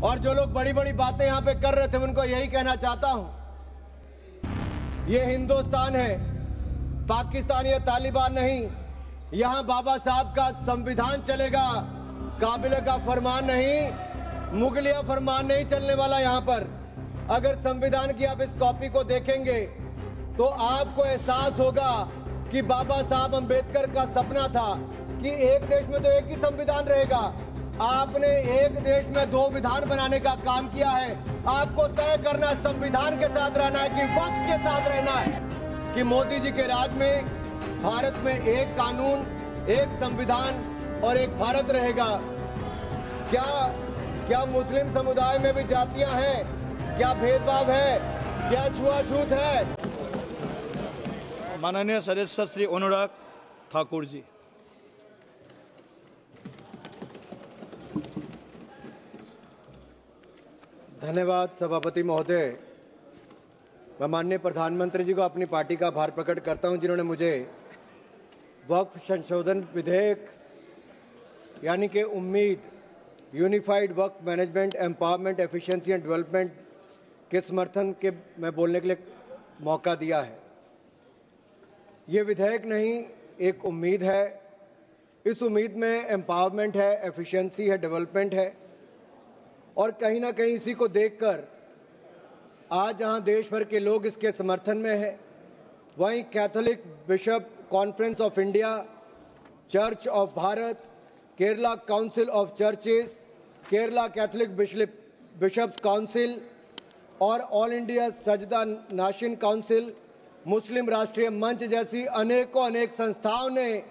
और जो लोग बड़ी बड़ी बातें यहां पे कर रहे थे उनको यही कहना चाहता हूं, ये हिंदुस्तान है, पाकिस्तान या तालिबान नहीं। यहां बाबा साहब का संविधान चलेगा, काबिले का फरमान नहीं, मुगलिया फरमान नहीं चलने वाला यहां पर। अगर संविधान की आप इस कॉपी को देखेंगे तो आपको एहसास होगा कि बाबा साहब अंबेडकर का सपना था कि एक देश में तो एक ही संविधान रहेगा। आपने एक देश में दो विधान बनाने का काम किया है। आपको तय करना संविधान के साथ रहना है कि वक्फ के साथ रहना है, कि मोदी जी के राज में भारत में एक कानून, एक संविधान और एक भारत रहेगा। क्या मुस्लिम समुदाय में भी जातियां हैं? क्या भेदभाव है? क्या छुआछूत है? माननीय सदस्य श्री अनुराग ठाकुर जी। धन्यवाद सभापति महोदय। मैं माननीय प्रधानमंत्री जी को अपनी पार्टी का आभार प्रकट करता हूं, जिन्होंने मुझे वक्फ संशोधन विधेयक यानी कि उम्मीद, unified Waqf management empowerment efficiency and development के समर्थन के में बोलने के लिए मौका दिया है। ये विधेयक नहीं, एक उम्मीद है। इस उम्मीद में एम्पावरमेंट है, एफिशिएंसी है, डेवलपमेंट है। और कहीं ना कहीं इसी को देखकर आज जहां देश भर के लोग इसके समर्थन में हैं, वहीं Catholic bishop conference of India, church of Bharat, Kerala council of churches, Kerala Catholic bishops council और all India Sajjada Nashin council, मुस्लिम राष्ट्रीय मंच जैसी अनेक संस्थाओं ने,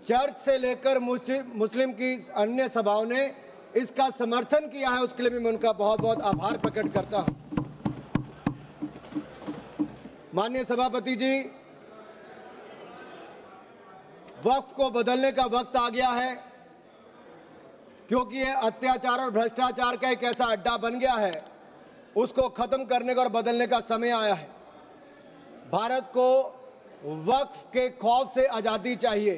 चर्च से लेकर मुस्लिम की अन्य सभाओं ने इसका समर्थन किया है। उसके लिए भी मैं उनका बहुत बहुत आभार प्रकट करता हूं। माननीय सभापति जी, वक्फ को बदलने का वक्त आ गया है, क्योंकि यह अत्याचार और भ्रष्टाचार का एक ऐसा अड्डा बन गया है। उसको खत्म करने का और बदलने का समय आया है। भारत को वक्फ के खौफ से आजादी चाहिए,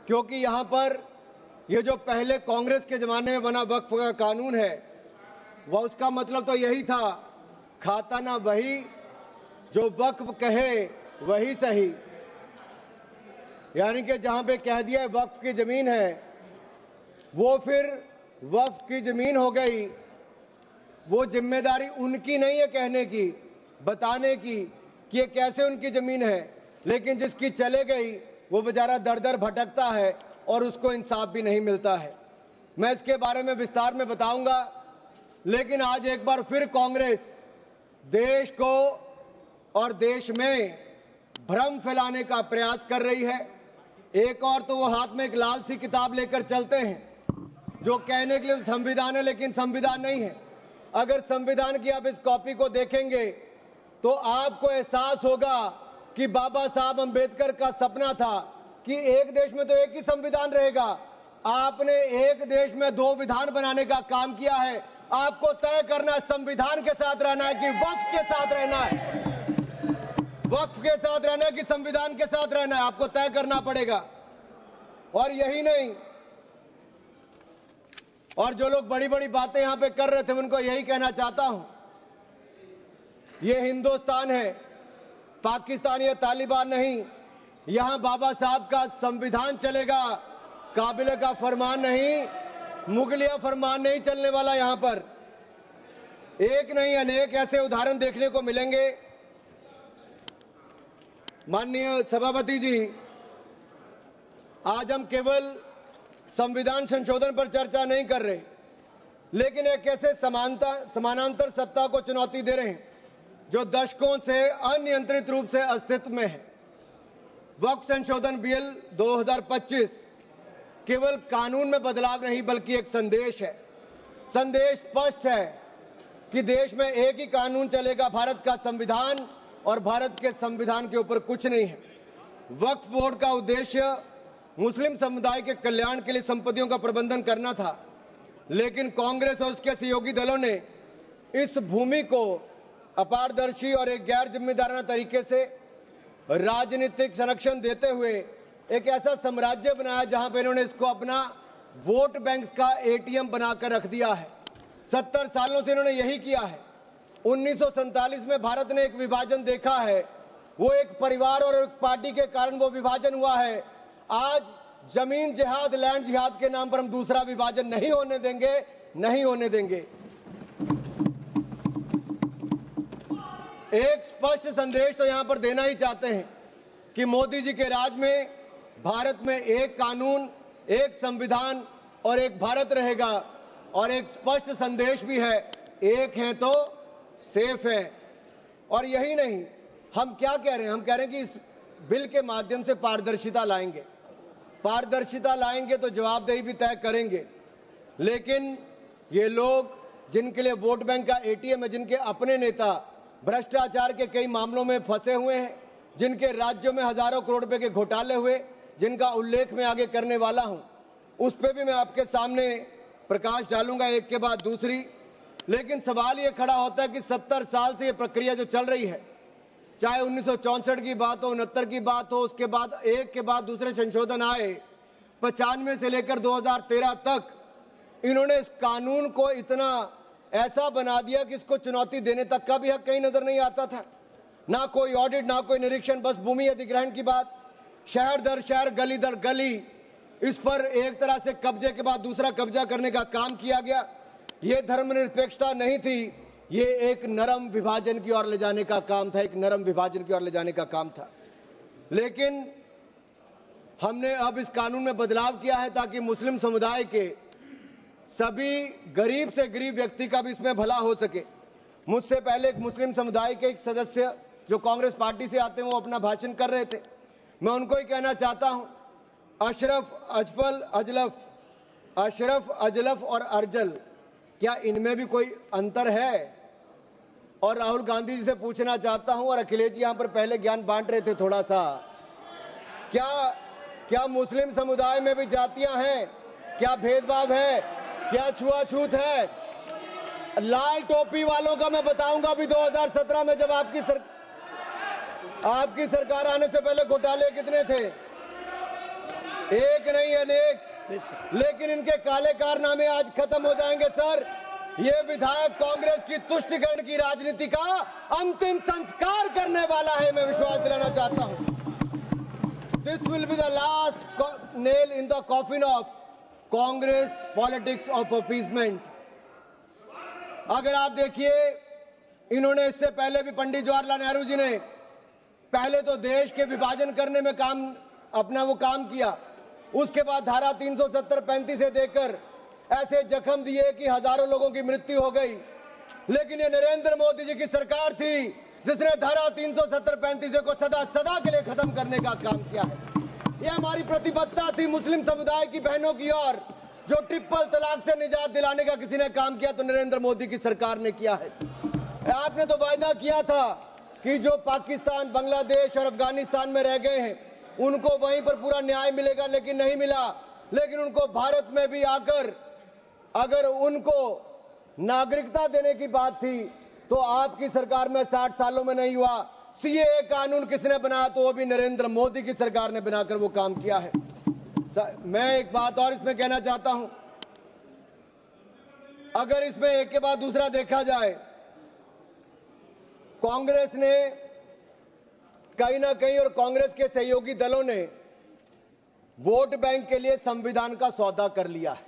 क्योंकि यहां पर ये जो पहले कांग्रेस के जमाने में बना वक्फ का कानून है, वह उसका मतलब तो यही था, खाता ना वही जो वक्फ कहे वही सही। यानी कि जहां पे कह दिया वक्फ की जमीन है, वो फिर वक्फ की जमीन हो गई। वो जिम्मेदारी उनकी नहीं है कहने की, बताने की कि ये कैसे उनकी जमीन है, लेकिन जिसकी चले गई वो बेचारा दर दर भटकता है और उसको इंसाफ भी नहीं मिलता है। मैं इसके बारे में विस्तार में बताऊंगा, लेकिन आज एक बार फिर कांग्रेस देश को और देश में भ्रम फैलाने का प्रयास कर रही है। एक और तो वो हाथ में एक लाल सी किताब लेकर चलते हैं, जो कहने के लिए संविधान है लेकिन संविधान नहीं है। अगर संविधान की आप इस कॉपी को देखेंगे तो आपको एहसास होगा कि बाबा साहब अंबेडकर का सपना था कि एक देश में तो एक ही संविधान रहेगा। आपने एक देश में दो विधान बनाने का काम किया है। आपको तय करना संविधान के साथ रहना है कि वक्फ के साथ रहना है, वक्फ के साथ रहना है कि संविधान के साथ रहना है, आपको तय करना पड़ेगा। और यही नहीं, और जो लोग बड़ी बड़ी बातें यहां पे कर रहे थे उनको यही कहना चाहता हूं, ये हिंदुस्तान है, पाकिस्तान या तालिबान नहीं। यहां बाबा साहब का संविधान चलेगा, काबिले का फरमान नहीं, मुगलिया फरमान नहीं चलने वाला। यहां पर एक नहीं अनेक ऐसे उदाहरण देखने को मिलेंगे। माननीय सभापति जी, आज हम केवल संविधान संशोधन पर चर्चा नहीं कर रहे, लेकिन एक ऐसे समानांतर सत्ता को चुनौती दे रहे हैं जो दशकों से अनियंत्रित रूप से अस्तित्व में है। वक्फ संशोधन बिल 2025 केवल कानून में बदलाव नहीं बल्कि एक संदेश है। संदेश स्पष्ट है कि देश में एक ही कानून चलेगा, भारत का संविधान, और भारत के संविधान के ऊपर कुछ नहीं है। वक्फ बोर्ड का उद्देश्य मुस्लिम समुदाय के कल्याण के लिए संपत्तियों का प्रबंधन करना था, लेकिन कांग्रेस और उसके सहयोगी दलों ने इस भूमि को अपारदर्शी और एक गैर जिम्मेदाराना तरीके से राजनीतिक संरक्षण देते हुए एक ऐसा साम्राज्य बनाया जहां पर इन्होंने इसको अपना वोट बैंक का एटीएम बनाकर रख दिया है। 70 सालों से इन्होंने यही किया है। 1947 में भारत ने एक विभाजन देखा है, वो एक परिवार और एक पार्टी के कारण वो विभाजन हुआ है। आज जमीन जिहाद, लैंड जिहाद के नाम पर हम दूसरा विभाजन नहीं होने देंगे, नहीं होने देंगे। एक स्पष्ट संदेश तो यहां पर देना ही चाहते हैं कि मोदी जी के राज में भारत में एक कानून, एक संविधान और एक भारत रहेगा। और एक स्पष्ट संदेश भी है, एक है तो सेफ है। और यही नहीं, हम क्या कह रहे हैं, हम कह रहे हैं कि इस बिल के माध्यम से पारदर्शिता लाएंगे। पारदर्शिता लाएंगे तो जवाबदेही भी तय करेंगे। लेकिन ये लोग जिनके लिए वोट बैंक का एटीएम है, जिनके अपने नेता भ्रष्टाचार के कई मामलों में फंसे हुए हैं, जिनके राज्यों में हजारों करोड़ रुपए के घोटाले हुए, जिनका उल्लेख मैं आगे करने वाला हूं, उस पर भी मैं आपके सामने प्रकाश डालूंगा एक के बाद दूसरी। लेकिन सवाल ये खड़ा होता है कि 70 साल से ये प्रक्रिया जो चल रही है, चाहे 1964 की बात हो, 69 की बात हो, उसके बाद एक के बाद दूसरे संशोधन आए, 95 से लेकर 2013 तक इन्होंने इस कानून को इतना ऐसा बना दिया कि इसको चुनौती देने तक का भी हक कहीं नजर नहीं आता था। ना कोई ऑडिट, ना कोई निरीक्षण, बस भूमि अधिग्रहण की बात, शहर दर शहर, गली दर गली, इस पर एक तरह से कब्जे के बाद दूसरा कब्जा करने का काम किया गया। ये धर्मनिरपेक्षता नहीं थी, ये एक नरम विभाजन की ओर ले जाने का काम था, एक नरम विभाजन की ओर ले जाने का काम था। लेकिन हमने अब इस कानून में बदलाव किया है ताकि मुस्लिम समुदाय के सभी गरीब से गरीब व्यक्ति का भी इसमें भला हो सके। मुझसे पहले एक मुस्लिम समुदाय के एक सदस्य जो कांग्रेस पार्टी से आते हैं, वो अपना भाषण कर रहे थे। मैं उनको ही कहना चाहता हूं, अशरफ, अजलफ और अर्जल, क्या इनमें भी कोई अंतर है? और राहुल गांधी जी से पूछना चाहता हूं, और अखिलेश जी यहां पर पहले ज्ञान बांट रहे थे थोड़ा सा, क्या मुस्लिम समुदाय में भी जातियां हैं? क्या भेदभाव है? क्या छुआछूत है? लाल टोपी वालों का मैं बताऊंगा भी 2017 में जब आपकी सरकार आने से पहले घोटाले कितने थे, एक नहीं अनेक। लेकिन इनके काले कारनामे आज खत्म हो जाएंगे सर। ये विधायक कांग्रेस की तुष्टिकरण की राजनीति का अंतिम संस्कार करने वाला है, मैं विश्वास दिलाना चाहता हूं। This will be the last nail in the coffin of Congress politics of appeasement. अगर आप देखिए, इन्होंने इससे पहले भी पंडित जवाहरलाल नेहरू जी ने पहले तो देश के विभाजन करने में अपना वो काम किया, उसके बाद धारा 370-35 से देकर ऐसे जख्म दिए कि हजारों लोगों की मृत्यु हो गई। लेकिन ये नरेंद्र मोदी जी की सरकार थी जिसने धारा 370-35 को सदा के लिए खत्म करने का काम किया है। यह हमारी प्रतिबद्धता थी मुस्लिम समुदाय की बहनों की ओर। जो ट्रिपल तलाक से निजात दिलाने का किसी ने काम किया तो नरेंद्र मोदी की सरकार ने किया है। आपने तो वायदा किया था कि जो पाकिस्तान, बांग्लादेश और अफगानिस्तान में रह गए हैं उनको वहीं पर पूरा न्याय मिलेगा, लेकिन नहीं मिला। लेकिन उनको भारत में भी आकर अगर उनको नागरिकता देने की बात थी तो आपकी सरकार में 60 सालों में नहीं हुआ। सीएए कानून किसने बनाया? तो वो भी नरेंद्र मोदी की सरकार ने बनाकर वो काम किया है। मैं एक बात और इसमें कहना चाहता हूं, अगर इसमें एक के बाद दूसरा देखा जाए, कांग्रेस ने कहीं ना कहीं और कांग्रेस के सहयोगी दलों ने वोट बैंक के लिए संविधान का सौदा कर लिया है।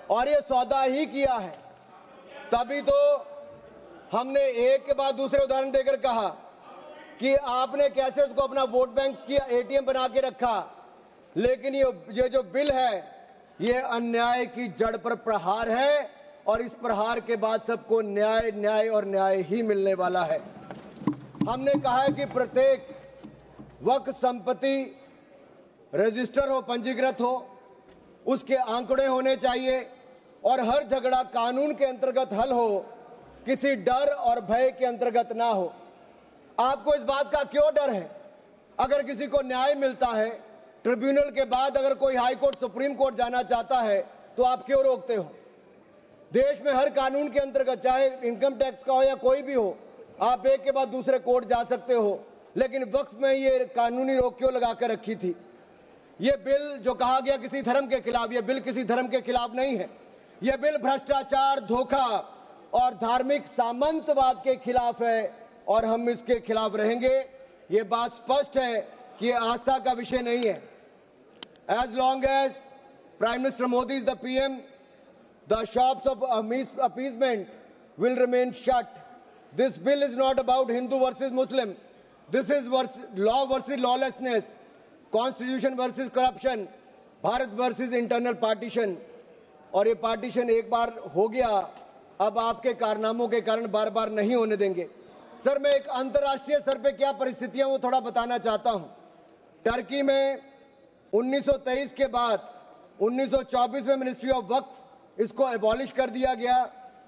और ये सौदा ही किया है, तभी तो हमने एक के बाद दूसरे उदाहरण देकर कहा कि आपने कैसे उसको अपना वोट बैंक किया, एटीएम बना के रखा। लेकिन ये जो बिल है ये अन्याय की जड़ पर प्रहार है, और इस प्रहार के बाद सबको न्याय, न्याय और न्याय ही मिलने वाला है। हमने कहा है कि प्रत्येक वक्फ संपत्ति रजिस्टर हो, पंजीकृत हो, उसके आंकड़े होने चाहिए और हर झगड़ा कानून के अंतर्गत हल हो, किसी डर और भय के अंतर्गत ना हो। आपको इस बात का क्यों डर है? अगर किसी को न्याय मिलता है, ट्रिब्यूनल के बाद अगर कोई हाई कोर्ट, सुप्रीम कोर्ट जाना चाहता है तो आप क्यों रोकते हो? देश में हर कानून के अंतर्गत, चाहे इनकम टैक्स का हो या कोई भी हो, आप एक के बाद दूसरे कोर्ट जा सकते हो। लेकिन वक्फ में ये कानूनी रोक क्यों लगाकर रखी थी? ये बिल जो कहा गया किसी धर्म के खिलाफ, ये बिल किसी धर्म के खिलाफ नहीं है। यह बिल भ्रष्टाचार, धोखा और धार्मिक सामंतवाद के खिलाफ है और हम इसके खिलाफ रहेंगे। ये बात स्पष्ट है कि यह आस्था का विषय नहीं है। As long as Prime Minister Modi is the PM, the shops of appeasement will remain shut. This bill is not about Hindu versus Muslim. This is law versus lawlessness, constitution versus corruption, Bharat versus internal partition. और ये partition एक बार हो गया, अब आपके कारनामों के कारण बार बार नहीं होने देंगे। सर, मैं एक अंतर्राष्ट्रीय स्तर पे क्या परिस्थितियां वो थोड़ा बताना चाहता हूं। टर्की में 1923 के बाद 1924 में मिनिस्ट्री ऑफ वक्फ इसको एबॉलिश कर दिया गया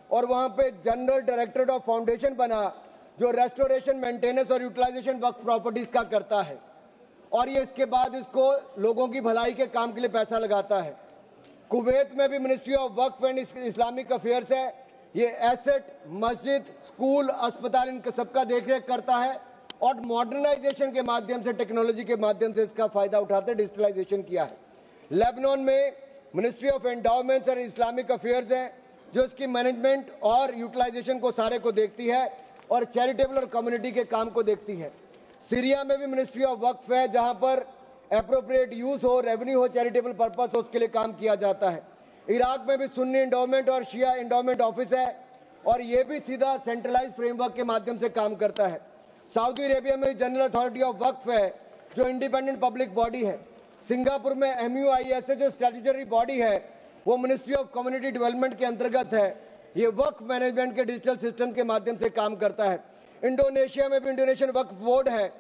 और वहां पे जनरल डायरेक्टरेट ऑफ फाउंडेशन बना जो रेस्टोरेशन, मेंटेनेंस और यूटिलाइजेशन वक्फ प्रॉपर्टीज का करता है और ये इसके बाद इसको लोगों की भलाई के काम के लिए पैसा लगाता है। कुवैत में भी ministry of Waqf and Islamic affairs है। ये एसेट, मस्जिद, स्कूल, अस्पताल इन सबका देखरेख करता है और मॉडर्नाइजेशन के माध्यम से, टेक्नोलॉजी के माध्यम से इसका फायदा उठाते डिजिटलाइजेशन किया है। लेबनान में मिनिस्ट्री ऑफ एंडाउमेंट्स और इस्लामिक अफेयर्स है जो इसकी मैनेजमेंट और यूटिलाइजेशन को सारे को देखती है और चैरिटेबल और कम्युनिटी के काम को देखती है। सीरिया में भी मिनिस्ट्री ऑफ वक्फ है जहां पर एप्रोप्रिएट यूज हो, रेवेन्यू हो, चैरिटेबल पर्पस हो, उसके लिए काम किया जाता है। इराक में भी सुन्नी एंडोमेंट और शिया एंडोमेंट ऑफिस है और ये भी सीधा सेंट्रलाइज फ्रेमवर्क के माध्यम से काम करता है। सऊदी अरेबिया में जनरल अथॉरिटी ऑफ वक्फ है जो इंडिपेंडेंट पब्लिक बॉडी है। सिंगापुर में MUIS है जो स्टैट्यूटरी बॉडी है, वो मिनिस्ट्री ऑफ कम्युनिटी डेवलपमेंट के अंतर्गत है। ये वक्फ मैनेजमेंट के डिजिटल सिस्टम के माध्यम से काम करता है। इंडोनेशिया में भी इंडोनेशियन वक्फ बोर्ड है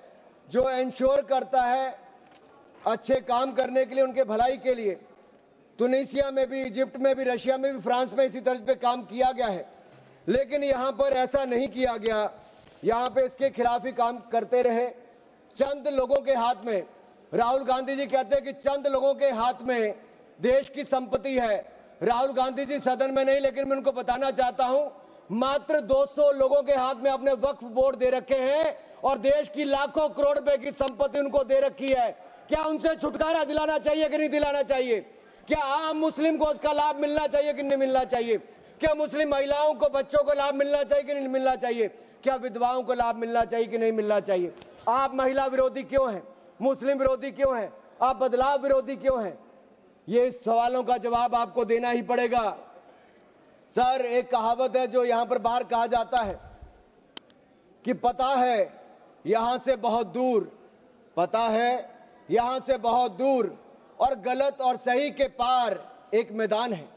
जो इंश्योर करता है अच्छे काम करने के लिए, उनके भलाई के लिए। तुनिसिया में भी, इजिप्ट में भी, रशिया में भी, फ्रांस में इसी तर्ज पे काम किया गया है। लेकिन यहां पर ऐसा नहीं किया गया, यहां पे इसके खिलाफ ही काम करते रहे। चंद लोगों के हाथ में, राहुल गांधी जी कहते हैं कि चंद लोगों के हाथ में देश की संपत्ति है। राहुल गांधी जी सदन में नहीं, लेकिन मैं उनको बताना चाहता हूं मात्र 200 लोगों के हाथ में अपने वक्फ बोर्ड दे रखे हैं और देश की लाखों करोड़ रुपए की संपत्ति उनको दे रखी है। क्या उनसे छुटकारा दिलाना चाहिए कि नहीं दिलाना चाहिए? क्या आम मुस्लिम को उसका लाभ मिलना चाहिए कि नहीं मिलना चाहिए? क्या मुस्लिम महिलाओं को, बच्चों को लाभ मिलना चाहिए कि नहीं मिलना चाहिए? क्या विधवाओं को लाभ मिलना चाहिए कि नहीं मिलना चाहिए? आप महिला विरोधी क्यों हैं? मुस्लिम विरोधी क्यों हैं? आप बदलाव विरोधी क्यों हैं? ये सवालों का जवाब आपको देना ही पड़ेगा। सर, एक कहावत है जो यहां पर बाहर कहा जाता है कि पता है यहां से बहुत दूर, पता है यहां से बहुत दूर और गलत और सही के पार एक मैदान है।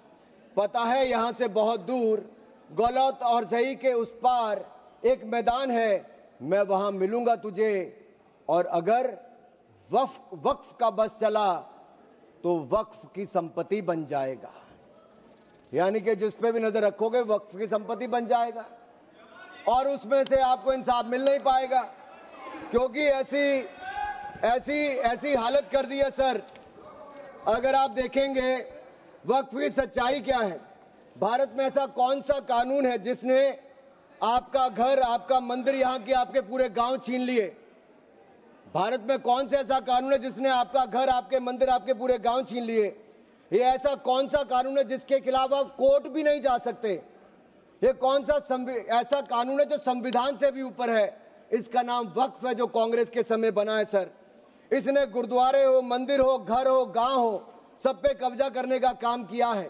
पता है यहां से बहुत दूर, गलत और सही के उस पार एक मैदान है। मैं वहां मिलूंगा तुझे और अगर वक्फ का बस चला तो वक्फ की संपत्ति बन जाएगा। यानी कि जिस पे भी नजर रखोगे वक्फ की संपत्ति बन जाएगा और उसमें से आपको इंसाफ मिल नहीं पाएगा, क्योंकि ऐसी हालत कर दी है। सर, अगर आप देखेंगे वक्फ की सच्चाई क्या है, भारत में ऐसा कौन सा कानून है जिसने आपका घर, आपका मंदिर, यहां के आपके पूरे गांव छीन लिए? भारत में कौन सा ऐसा कानून है जिसने आपका घर, आपके मंदिर, आपके पूरे गांव छीन लिए? ये ऐसा कौन सा कानून है जिसके खिलाफ आप कोर्ट भी नहीं जा सकते? ये कौन सा ऐसा कानून है जो संविधान से भी ऊपर है? इसका नाम वक्फ है जो कांग्रेस के समय बना है। सर, इसने गुरुद्वारे हो, मंदिर हो, घर हो, गांव हो, सब पे कब्जा करने का काम किया है।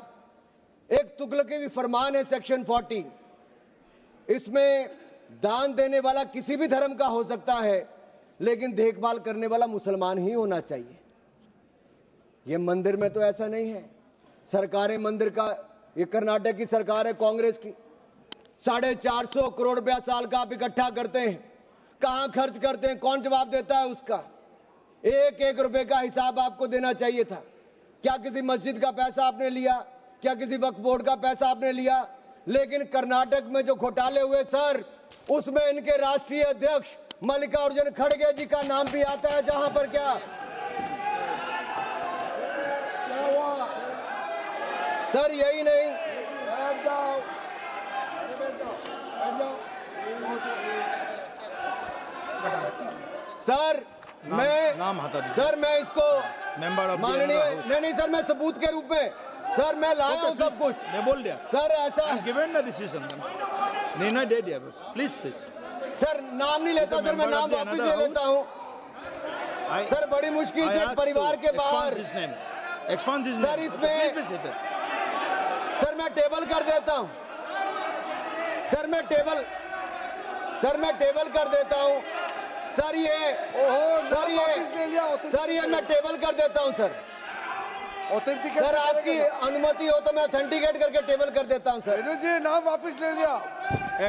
एक तुगलकी भी फरमान है सेक्शन 40, इसमें दान देने वाला किसी भी धर्म का हो सकता है लेकिन देखभाल करने वाला मुसलमान ही होना चाहिए। ये मंदिर में तो ऐसा नहीं है। सरकारें मंदिर का, ये कर्नाटक की सरकार है कांग्रेस की, 450 करोड़ रुपया साल का आप इकट्ठा करते हैं, कहां खर्च करते हैं? कौन जवाब देता है उसका? एक एक रुपए का हिसाब आपको देना चाहिए था। क्या किसी मस्जिद का पैसा आपने लिया? क्या किसी वक्फ बोर्ड का पैसा आपने लिया? लेकिन कर्नाटक में जो घोटाले हुए सर, उसमें इनके राष्ट्रीय अध्यक्ष मल्लिकार्जुन खड़गे जी का नाम भी आता है, जहां पर क्या हुआ सर? यही नहीं, बैठ जाओ, सर मैं नाम हटा दीजिए। सर मैं इसको मेंबर ऑफ माननीय, नहीं सर, मैं सबूत के रूप में सर मैं लाया हूँ सब कुछ मैं बोल दिया सर ऐसा गिवन द डिसीजन निर्णय दे दिया बस प्लीज प्लीज सर नाम नहीं लेता सर मैं नाम वापस ले लेता हूँ सर बड़ी मुश्किल से परिवार के बाहर सर इसमें सर मैं टेबल कर देता हूँ सर मैं टेबल कर देता हूँ सर ये मैं टेबल कर देता हूँ सर सर आपकी अनुमति हो तो मैं ऑथेंटिकेट करके टेबल कर देता हूँ सर जी नाम वापस ले लिया